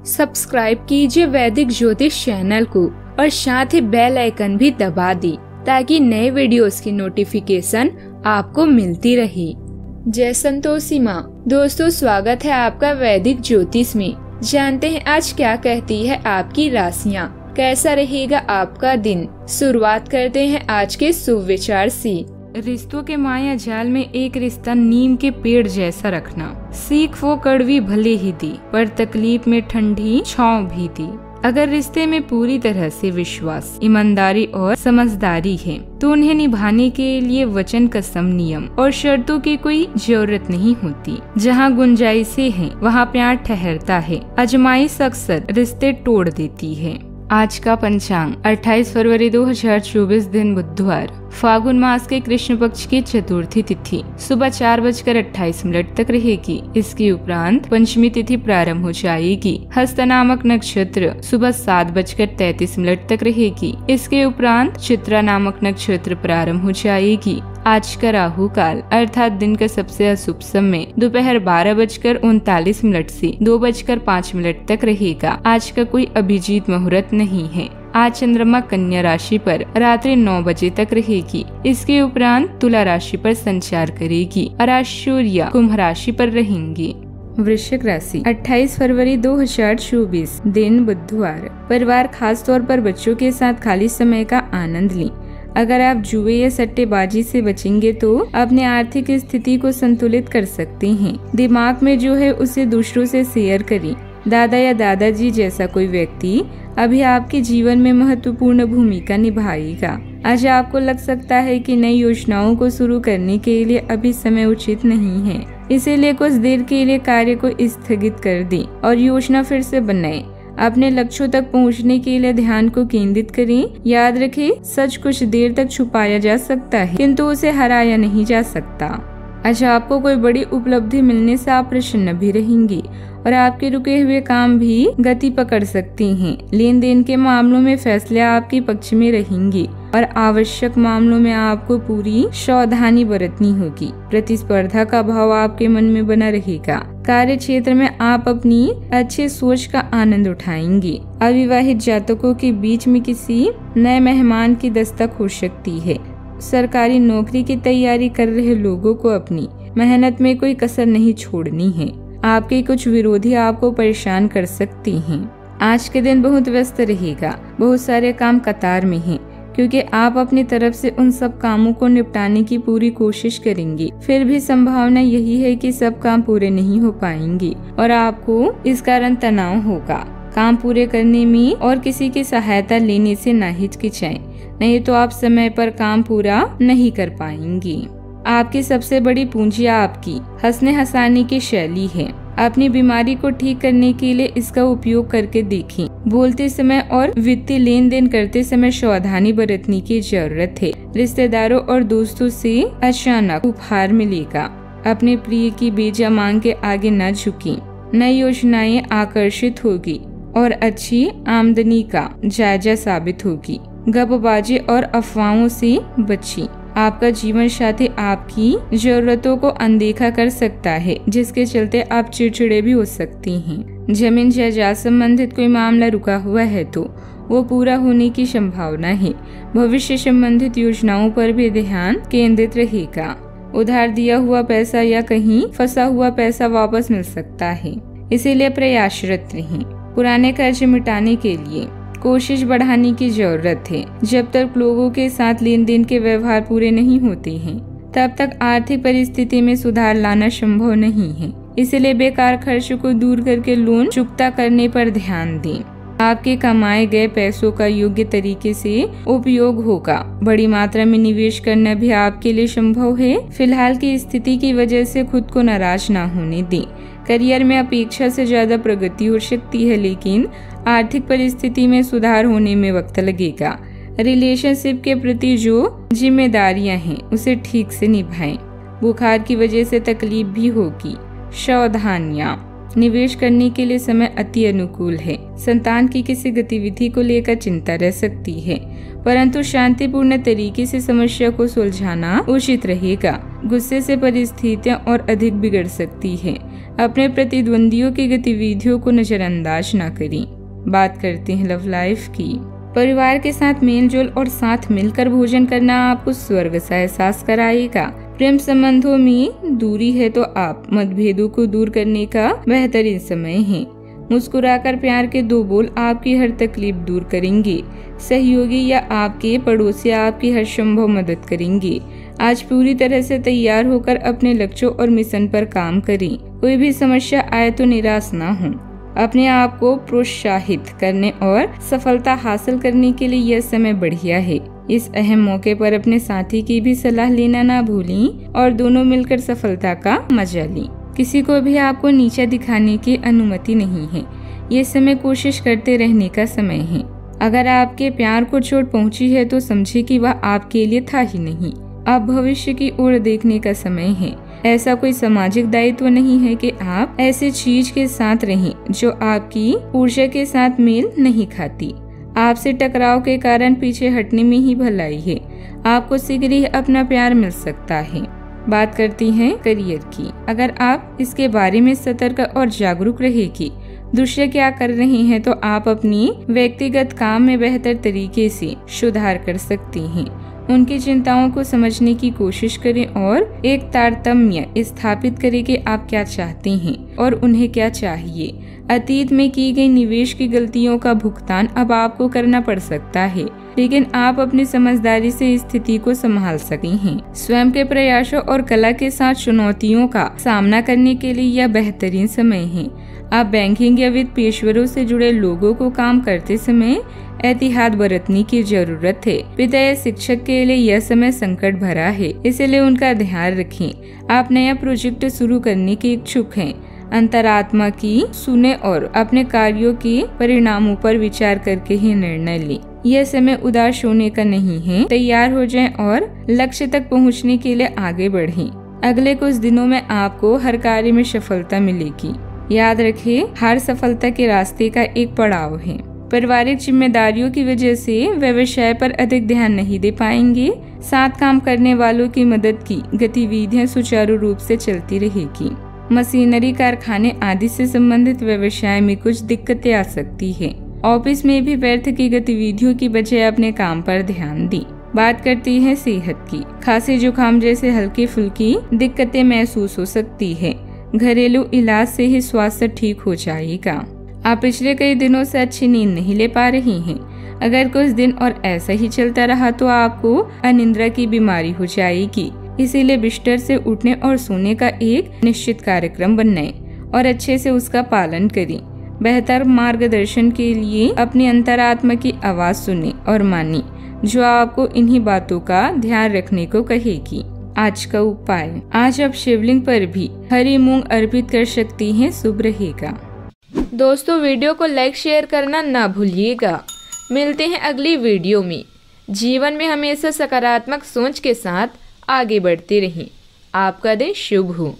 Subscribe कीजिए वैदिक ज्योतिष चैनल को और साथ ही बेल आइकन भी दबा दी ताकि नए वीडियोस की नोटिफिकेशन आपको मिलती रहे। जय संतोषी माँ। दोस्तों, स्वागत है आपका वैदिक ज्योतिष में। जानते हैं आज क्या कहती है आपकी राशियाँ, कैसा रहेगा आपका दिन। शुरुआत करते हैं आज के शुभ विचार से। रिश्तों के माया जाल में एक रिश्ता नीम के पेड़ जैसा रखना। सीख वो कड़वी भले ही दी, पर तकलीफ में ठंडी छांव भी दी। अगर रिश्ते में पूरी तरह से विश्वास, ईमानदारी और समझदारी है तो उन्हें निभाने के लिए वचन, कसम, नियम और शर्तों की कोई जरूरत नहीं होती। जहाँ गुंजाइशें हैं वहाँ प्यार ठहरता है। आजमाइश अक्सर रिश्ते तोड़ देती है। आज का पंचांग 28 फरवरी 2024 दिन बुधवार, फागुन मास के कृष्ण पक्ष की चतुर्थी तिथि सुबह 4:28 तक रहेगी। इसके उपरांत पंचमी तिथि प्रारंभ हो जाएगी। हस्त नामक नक्षत्र सुबह 7:33 तक रहेगी। इसके उपरांत चित्रा नामक नक्षत्र प्रारंभ हो जाएगी। आज का राहु काल अर्थात दिन का सबसे अशुभ समय दोपहर 12:39 से 2:05 तक रहेगा। आज का कोई अभिजीत मुहूर्त नहीं है। आज चंद्रमा कन्या राशि पर रात्रि 9 बजे तक रहेगी। इसके उपरांत तुला राशि पर संचार करेगी और आज सूर्य कुंभ राशि पर रहेंगी। वृश्चिक राशि 28 फरवरी 2024 दिन बुधवार, परिवार खास तौर पर बच्चों के साथ खाली समय का आनंद लें। अगर आप जुए या सट्टेबाजी से बचेंगे तो अपने आर्थिक स्थिति को संतुलित कर सकते हैं। दिमाग में जो है उसे दूसरों से शेयर करें। दादा या दादाजी जैसा कोई व्यक्ति अभी आपके जीवन में महत्वपूर्ण भूमिका निभाएगा। आज आपको लग सकता है कि नई योजनाओं को शुरू करने के लिए अभी समय उचित नहीं है, इसीलिए कुछ देर के लिए कार्य को स्थगित कर दें और योजना फिर से बनाएं। अपने लक्ष्यों तक पहुंचने के लिए ध्यान को केंद्रित करें। याद रखें, सच कुछ देर तक छुपाया जा सकता है किंतु उसे हराया नहीं जा सकता। आज आपको कोई बड़ी उपलब्धि मिलने से आप प्रसन्न भी रहेंगी और आपके रुके हुए काम भी गति पकड़ सकते हैं। लेन देन के मामलों में फैसले आपके पक्ष में रहेंगे और आवश्यक मामलों में आपको पूरी सावधानी बरतनी होगी। प्रतिस्पर्धा का भाव आपके मन में बना रहेगा। कार्य क्षेत्र में आप अपनी अच्छी सोच का आनंद उठाएंगे। अविवाहित जातकों के बीच में किसी नए मेहमान की दस्तक हो सकती है। सरकारी नौकरी की तैयारी कर रहे लोगों को अपनी मेहनत में कोई कसर नहीं छोड़नी है। आपके कुछ विरोधी आपको परेशान कर सकते हैं। आज के दिन बहुत व्यस्त रहेगा। बहुत सारे काम कतार में हैं, क्योंकि आप अपनी तरफ से उन सब कामों को निपटाने की पूरी कोशिश करेंगे। फिर भी संभावना यही है कि सब काम पूरे नहीं हो पाएंगे और आपको इस कारण तनाव होगा। काम पूरे करने में और किसी की सहायता लेने से ना हिचकिचाएं, नहीं तो आप समय पर काम पूरा नहीं कर पाएंगे। आपकी सबसे बड़ी पूंजी आपकी हंसने हंसाने की शैली है। अपनी बीमारी को ठीक करने के लिए इसका उपयोग करके देखें। बोलते समय और वित्तीय लेन देन करते समय सावधानी बरतने की जरूरत है। रिश्तेदारों और दोस्तों से अचानक उपहार मिलेगा। अपने प्रिय की बेजा मांग के आगे न झुकें। नई योजनाएं आकर्षित होगी और अच्छी आमदनी का जायजा साबित होगी। गपबाजी और अफवाहों से बचें। आपका जीवन साथी आपकी जरूरतों को अनदेखा कर सकता है, जिसके चलते आप चिड़चिड़े भी हो सकती हैं। जमीन जायदाद संबंधित कोई मामला रुका हुआ है तो वो पूरा होने की संभावना है। भविष्य संबंधित योजनाओं पर भी ध्यान केंद्रित रहेगा। उधार दिया हुआ पैसा या कहीं फंसा हुआ पैसा वापस मिल सकता है, इसीलिए प्रयासरत रहें। पुराने कर्ज मिटाने के लिए कोशिश बढ़ाने की जरूरत है। जब तक लोगों के साथ लेन देन के व्यवहार पूरे नहीं होते हैं, तब तक आर्थिक परिस्थिति में सुधार लाना संभव नहीं है। इसलिए बेकार खर्च को दूर करके लोन चुकता करने पर ध्यान दें। आपके कमाए गए पैसों का योग्य तरीके से उपयोग होगा। बड़ी मात्रा में निवेश करना भी आपके लिए संभव है। फिलहाल की स्थिति की वजह से खुद को नाराज ना होने दें। करियर में अपेक्षा से ज्यादा प्रगति हो सकती है, लेकिन आर्थिक परिस्थिति में सुधार होने में वक्त लगेगा। रिलेशनशिप के प्रति जो जिम्मेदारियां हैं उसे ठीक से निभाएं। बुखार की वजह से तकलीफ भी होगी। सावधानियां। निवेश करने के लिए समय अति अनुकूल है। संतान की किसी गतिविधि को लेकर चिंता रह सकती है, परंतु शांतिपूर्ण तरीके से समस्या को सुलझाना उचित रहेगा। गुस्से से परिस्थितियां और अधिक बिगड़ सकती है। अपने प्रतिद्वंदियों की गतिविधियों को नजरअंदाज न करें। बात करते हैं लव लाइफ की। परिवार के साथ मेलजोल और साथ मिलकर भोजन करना आपको स्वर्ग सा एहसास कराएगा। प्रेम संबंधों में दूरी है तो आप मतभेदों को दूर करने का बेहतरीन समय है। मुस्कुराकर प्यार के 2 बोल आपकी हर तकलीफ दूर करेंगे। सहयोगी या आपके पड़ोसी आपकी हर संभव मदद करेंगे। आज पूरी तरह से तैयार होकर अपने लक्ष्यों और मिशन पर काम करें। कोई भी समस्या आए तो निराश ना हो। अपने आप को प्रोत्साहित करने और सफलता हासिल करने के लिए यह समय बढ़िया है। इस अहम मौके पर अपने साथी की भी सलाह लेना ना भूलें और दोनों मिलकर सफलता का मजा लें। किसी को भी आपको नीचा दिखाने की अनुमति नहीं है। ये समय कोशिश करते रहने का समय है। अगर आपके प्यार को चोट पहुंची है तो समझे कि वह आपके लिए था ही नहीं। अब भविष्य की ओर देखने का समय है। ऐसा कोई सामाजिक दायित्व नहीं है कि आप ऐसे चीज के साथ रहें जो आपकी ऊर्जा के साथ मेल नहीं खाती। आपसे टकराव के कारण पीछे हटने में ही भलाई है। आपको शीघ्र ही अपना प्यार मिल सकता है। बात करती हैं करियर की। अगर आप इसके बारे में सतर्क और जागरूक रहेगी दूसरे क्या कर रहे हैं तो आप अपनी व्यक्तिगत काम में बेहतर तरीके से सुधार कर सकती हैं। उनकी चिंताओं को समझने की कोशिश करें और एक तारतम्य स्थापित करें कि आप क्या चाहते हैं और उन्हें क्या चाहिए। अतीत में की गई निवेश की गलतियों का भुगतान अब आपको करना पड़ सकता है, लेकिन आप अपनी समझदारी से स्थिति को संभाल सकती हैं। स्वयं के प्रयासों और कला के साथ चुनौतियों का सामना करने के लिए यह बेहतरीन समय है। आप बैंकिंग या वित्त पेशेवरों से जुड़े लोगों को काम करते समय एहतियात बरतने की जरूरत है। पिता या शिक्षक के लिए यह समय संकट भरा है, इसलिए उनका ध्यान रखें। आप नया प्रोजेक्ट शुरू करने के इच्छुक हैं। अंतरात्मा की सुने और अपने कार्यों के परिणामों पर विचार करके ही निर्णय लें। यह समय उदास होने का नहीं है। तैयार हो जाएं और लक्ष्य तक पहुंचने के लिए आगे बढ़ें। अगले कुछ दिनों में आपको हर कार्य में सफलता मिलेगी। याद रखें, हर सफलता के रास्ते का एक पड़ाव है। पारिवारिक जिम्मेदारियों की वजह से व्यवसाय पर अधिक ध्यान नहीं दे पाएंगे। साथ काम करने वालों की मदद की गतिविधियां सुचारू रूप से चलती रहेगी। मशीनरी, कारखाने आदि से संबंधित व्यवसाय में कुछ दिक्कतें आ सकती है। ऑफिस में भी व्यर्थ की गतिविधियों की बजाय अपने काम पर ध्यान दें। बात करती है सेहत की। खांसी जुकाम जैसे हल्की फुल्की दिक्कतें महसूस हो सकती है। घरेलू इलाज से ही स्वास्थ्य ठीक हो जाएगा। आप पिछले कई दिनों से अच्छी नींद नहीं ले पा रही हैं। अगर कुछ दिन और ऐसा ही चलता रहा तो आपको अनिद्रा की बीमारी हो जाएगी। इसीलिए बिस्तर से उठने और सोने का एक निश्चित कार्यक्रम बनाएं और अच्छे से उसका पालन करें। बेहतर मार्गदर्शन के लिए अपनी अंतरात्मा की आवाज सुने और माने, जो आपको इन्हीं बातों का ध्यान रखने को कहेगी। आज का उपाय, आज आप शिवलिंग पर भी हरी मूंग अर्पित कर सकती हैं, शुभ रहेगा। दोस्तों, वीडियो को लाइक शेयर करना ना भूलिएगा। मिलते हैं अगली वीडियो में। जीवन में हमेशा सकारात्मक सोच के साथ आगे बढ़ते रहें। आपका दिन शुभ हो।